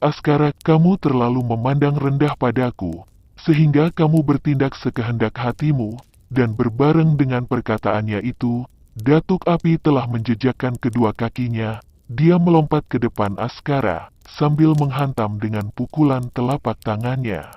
Askara, kamu terlalu memandang rendah padaku, sehingga kamu bertindak sekehendak hatimu, dan berbareng dengan perkataannya itu, Datuk Api telah menjejakkan kedua kakinya, dia melompat ke depan Askara, sambil menghantam dengan pukulan telapak tangannya.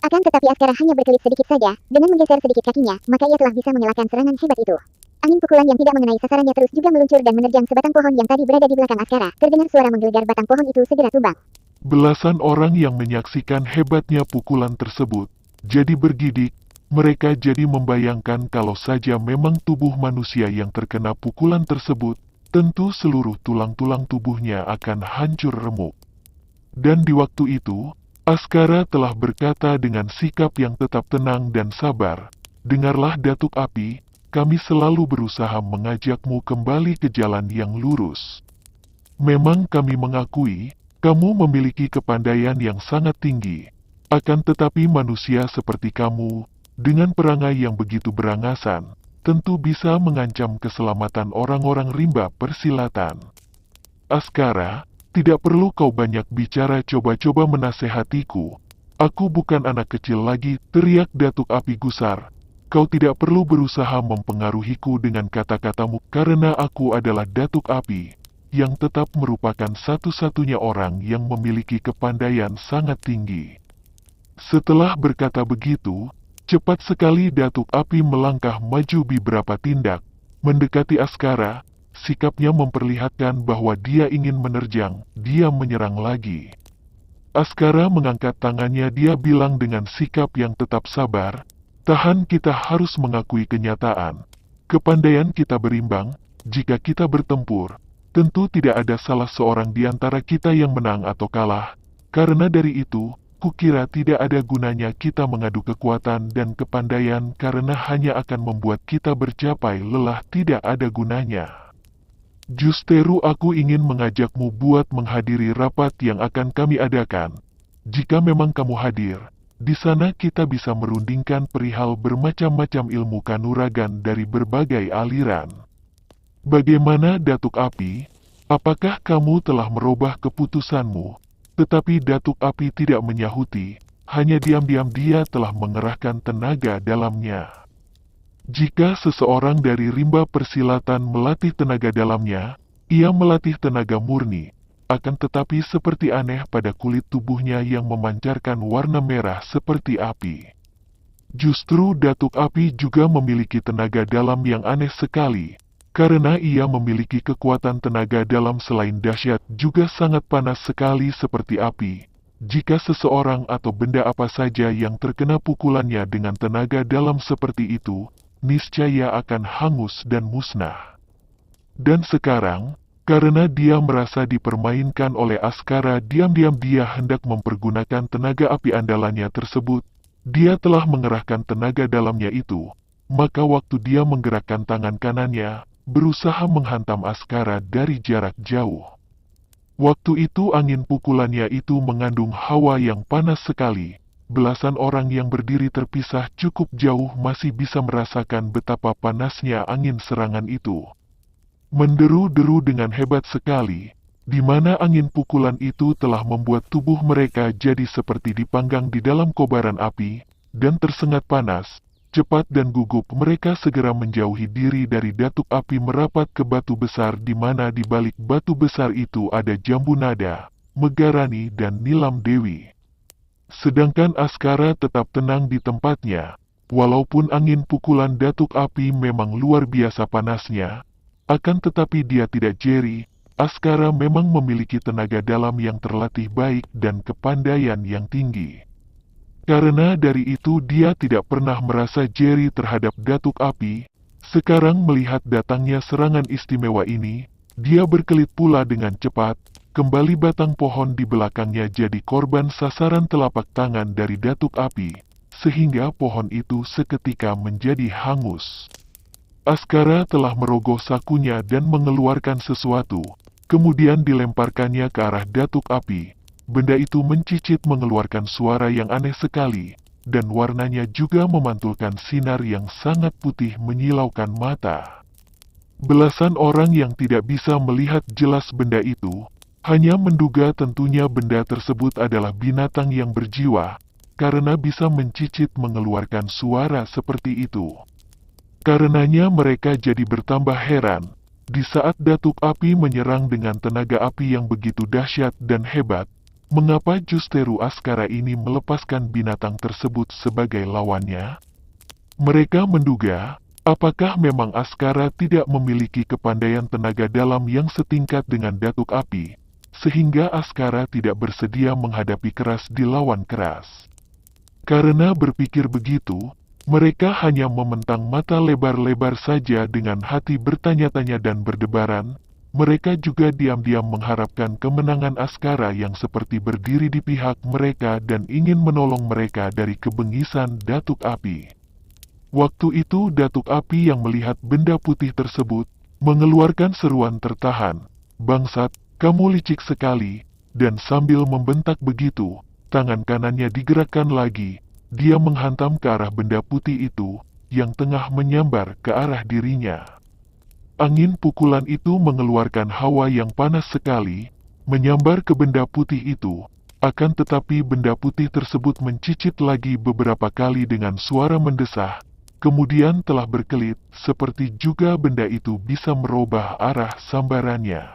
Akan tetapi Askara hanya berkelit sedikit saja, dengan menggeser sedikit kakinya, maka ia telah bisa mengelakkan serangan hebat itu. Angin pukulan yang tidak mengenai sasarannya terus juga meluncur dan menerjang sebatang pohon yang tadi berada di belakang Askara. Terdengar suara menggelegar, batang pohon itu segera tumbang. Belasan orang yang menyaksikan hebatnya pukulan tersebut, jadi bergidik, mereka jadi membayangkan kalau saja memang tubuh manusia yang terkena pukulan tersebut, tentu seluruh tulang-tulang tubuhnya akan hancur remuk. Dan di waktu itu, Askara telah berkata dengan sikap yang tetap tenang dan sabar, "Dengarlah Datuk Api, kami selalu berusaha mengajakmu kembali ke jalan yang lurus. Memang kami mengakui, kamu memiliki kepandaian yang sangat tinggi. Akan tetapi manusia seperti kamu, dengan perangai yang begitu berangasan, tentu bisa mengancam keselamatan orang-orang rimba persilatan. Askara, tidak perlu kau banyak bicara, coba-coba menasehatiku. Aku bukan anak kecil lagi," teriak Datuk Api gusar. "Kau tidak perlu berusaha mempengaruhiku dengan kata-katamu, karena aku adalah Datuk Api, yang tetap merupakan satu-satunya orang yang memiliki kepandaian sangat tinggi." Setelah berkata begitu, cepat sekali Datuk Api melangkah maju beberapa tindak, mendekati Askara, sikapnya memperlihatkan bahwa dia ingin menerjang, dia menyerang lagi. Askara mengangkat tangannya, dia bilang dengan sikap yang tetap sabar, "Tahan, kita harus mengakui kenyataan. Kepandaian kita berimbang, jika kita bertempur, tentu tidak ada salah seorang di antara kita yang menang atau kalah. Karena dari itu, kukira tidak ada gunanya kita mengadu kekuatan dan kepandaian karena hanya akan membuat kita bercapai lelah, tidak ada gunanya. Justeru aku ingin mengajakmu buat menghadiri rapat yang akan kami adakan. Jika memang kamu hadir, di sana kita bisa merundingkan perihal bermacam-macam ilmu kanuragan dari berbagai aliran. Bagaimana Datuk Api? Apakah kamu telah merubah keputusanmu?" Tetapi Datuk Api tidak menyahuti, hanya diam-diam dia telah mengerahkan tenaga dalamnya. Jika seseorang dari rimba persilatan melatih tenaga dalamnya, ia melatih tenaga murni, akan tetapi seperti aneh pada kulit tubuhnya yang memancarkan warna merah seperti api. Justru Datuk Api juga memiliki tenaga dalam yang aneh sekali, karena ia memiliki kekuatan tenaga dalam selain dahsyat juga sangat panas sekali seperti api. Jika seseorang atau benda apa saja yang terkena pukulannya dengan tenaga dalam seperti itu, niscaya akan hangus dan musnah. Dan sekarang, karena dia merasa dipermainkan oleh Askara, diam-diam dia hendak mempergunakan tenaga api andalannya tersebut. Dia telah mengerahkan tenaga dalamnya itu, maka waktu dia menggerakkan tangan kanannya, berusaha menghantam Askara dari jarak jauh. Waktu itu angin pukulannya itu mengandung hawa yang panas sekali. Belasan orang yang berdiri terpisah cukup jauh masih bisa merasakan betapa panasnya angin serangan itu. Menderu-deru dengan hebat sekali, di mana angin pukulan itu telah membuat tubuh mereka jadi seperti dipanggang di dalam kobaran api, dan tersengat panas. Cepat dan gugup mereka segera menjauhi diri dari Datuk Api merapat ke batu besar di mana di balik batu besar itu ada Jambu Nada, Megarani dan Nilam Dewi. Sedangkan Askara tetap tenang di tempatnya, walaupun angin pukulan Datuk Api memang luar biasa panasnya, akan tetapi dia tidak jeri. Askara memang memiliki tenaga dalam yang terlatih baik dan kepandaian yang tinggi. Karena dari itu dia tidak pernah merasa jeri terhadap Datuk Api. Sekarang melihat datangnya serangan istimewa ini, dia berkelit pula dengan cepat. Kembali batang pohon di belakangnya jadi korban sasaran telapak tangan dari Datuk Api, sehingga pohon itu seketika menjadi hangus. Askara telah merogoh sakunya dan mengeluarkan sesuatu, kemudian dilemparkannya ke arah Datuk Api. Benda itu mencicit mengeluarkan suara yang aneh sekali, dan warnanya juga memantulkan sinar yang sangat putih menyilaukan mata. Belasan orang yang tidak bisa melihat jelas benda itu, Hanya menduga tentunya benda tersebut adalah binatang yang berjiwa, karena bisa mencicit mengeluarkan suara seperti itu. Karenanya mereka jadi bertambah heran, di saat datuk api menyerang dengan tenaga api yang begitu dahsyat dan hebat, mengapa Justeru Askara ini melepaskan binatang tersebut sebagai lawannya? Mereka menduga, apakah memang Askara tidak memiliki kepandaian tenaga dalam yang setingkat dengan datuk api, sehingga Askara tidak bersedia menghadapi keras di lawan keras. Karena berpikir begitu, mereka hanya mementang mata lebar-lebar saja dengan hati bertanya-tanya dan berdebaran. Mereka juga diam-diam mengharapkan kemenangan Askara yang seperti berdiri di pihak mereka dan ingin menolong mereka dari kebengisan datuk api. Waktu itu datuk api yang melihat benda putih tersebut, mengeluarkan seruan tertahan, "Bangsat, kamu licik sekali," dan sambil membentak begitu, tangan kanannya digerakkan lagi, dia menghantam ke arah benda putih itu, yang tengah menyambar ke arah dirinya. Angin pukulan itu mengeluarkan hawa yang panas sekali, menyambar ke benda putih itu, akan tetapi benda putih tersebut mencicit lagi beberapa kali dengan suara mendesah, kemudian telah berkelit, seperti juga benda itu bisa merubah arah sambarannya.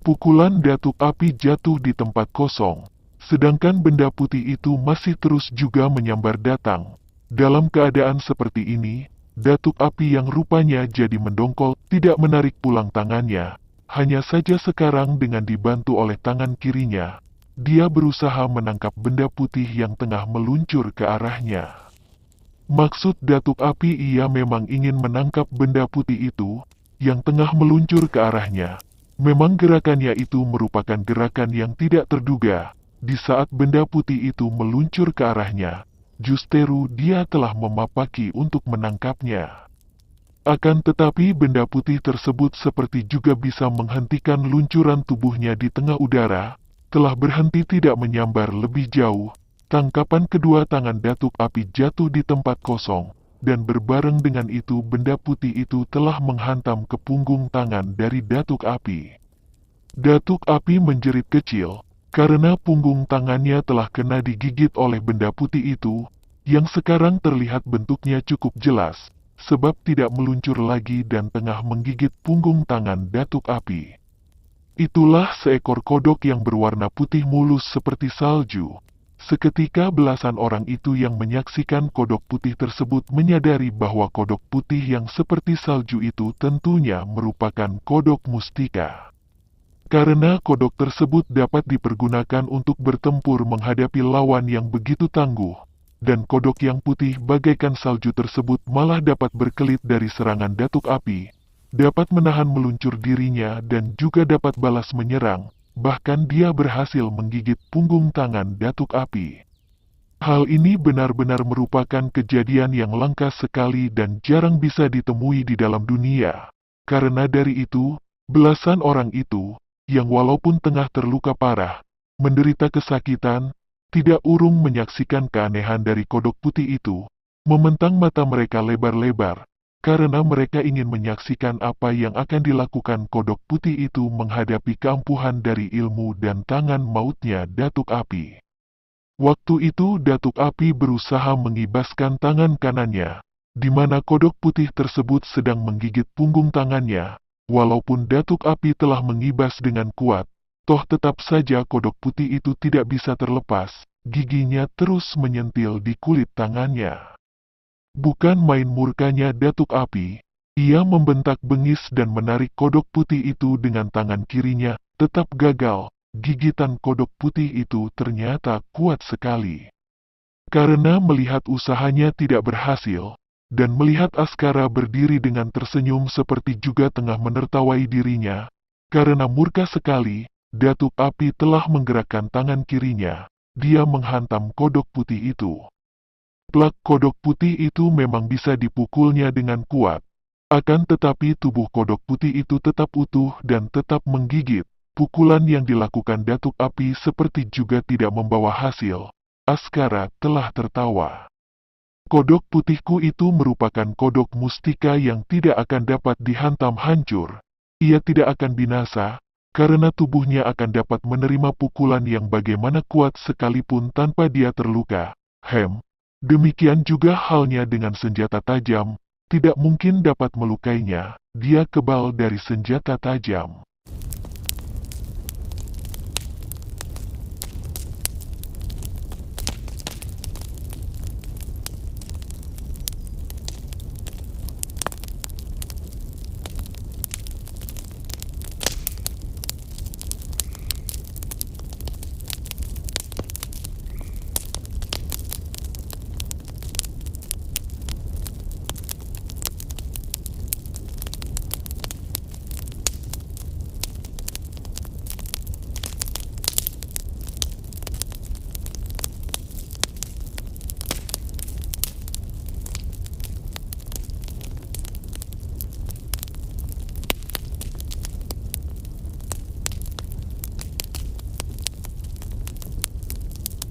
Pukulan datuk api jatuh di tempat kosong, sedangkan benda putih itu masih terus juga menyambar datang. Dalam keadaan seperti ini, datuk api yang rupanya jadi mendongkol, tidak menarik pulang tangannya, hanya saja sekarang dengan dibantu oleh tangan kirinya, dia berusaha menangkap benda putih yang tengah meluncur ke arahnya. Maksud datuk api ia memang ingin menangkap benda putih itu, yang tengah meluncur ke arahnya. Memang gerakannya itu merupakan gerakan yang tidak terduga. Di saat benda putih itu meluncur ke arahnya, justeru dia telah memapaki untuk menangkapnya. Akan tetapi benda putih tersebut seperti juga bisa menghentikan luncuran tubuhnya di tengah udara, telah berhenti tidak menyambar lebih jauh. Tangkapan kedua tangan datuk api jatuh di tempat kosong, dan berbareng dengan itu benda putih itu telah menghantam ke punggung tangan dari datuk api. Datuk api menjerit kecil, karena punggung tangannya telah kena digigit oleh benda putih itu, yang sekarang terlihat bentuknya cukup jelas, sebab tidak meluncur lagi dan tengah menggigit punggung tangan datuk api. Itulah seekor kodok yang berwarna putih mulus seperti salju. Seketika belasan orang itu yang menyaksikan kodok putih tersebut menyadari bahwa kodok putih yang seperti salju itu tentunya merupakan kodok mustika. Karena kodok tersebut dapat dipergunakan untuk bertempur menghadapi lawan yang begitu tangguh, dan kodok yang putih bagaikan salju tersebut malah dapat berkelit dari serangan datuk api, dapat menahan meluncur dirinya dan juga dapat balas menyerang. Bahkan dia berhasil menggigit punggung tangan datuk api. Hal ini benar-benar merupakan kejadian yang langka sekali dan jarang bisa ditemui di dalam dunia. Karena dari itu, belasan orang itu, yang walaupun tengah terluka parah, menderita kesakitan, tidak urung menyaksikan keanehan dari kodok putih itu, mementang mata mereka lebar-lebar, karena mereka ingin menyaksikan apa yang akan dilakukan kodok putih itu menghadapi keampuhan dari ilmu dan tangan mautnya datuk api. Waktu itu datuk api berusaha mengibaskan tangan kanannya, di mana kodok putih tersebut sedang menggigit punggung tangannya. Walaupun datuk api telah mengibas dengan kuat, toh tetap saja kodok putih itu tidak bisa terlepas, giginya terus menyentil di kulit tangannya. Bukan main murkanya datuk api, ia membentak bengis dan menarik kodok putih itu dengan tangan kirinya, tetap gagal, gigitan kodok putih itu ternyata kuat sekali. Karena melihat usahanya tidak berhasil, dan melihat Askara berdiri dengan tersenyum seperti juga tengah menertawai dirinya, karena murka sekali, datuk api telah menggerakkan tangan kirinya, dia menghantam kodok putih itu. Plak kodok putih itu memang bisa dipukulnya dengan kuat. Akan tetapi tubuh kodok putih itu tetap utuh dan tetap menggigit. Pukulan yang dilakukan datuk api seperti juga tidak membawa hasil. Askara telah tertawa. Kodok putihku itu merupakan kodok mustika yang tidak akan dapat dihantam hancur. Ia tidak akan binasa, karena tubuhnya akan dapat menerima pukulan yang bagaimana kuat sekalipun tanpa dia terluka. Demikian juga halnya dengan senjata tajam, tidak mungkin dapat melukainya, dia kebal dari senjata tajam.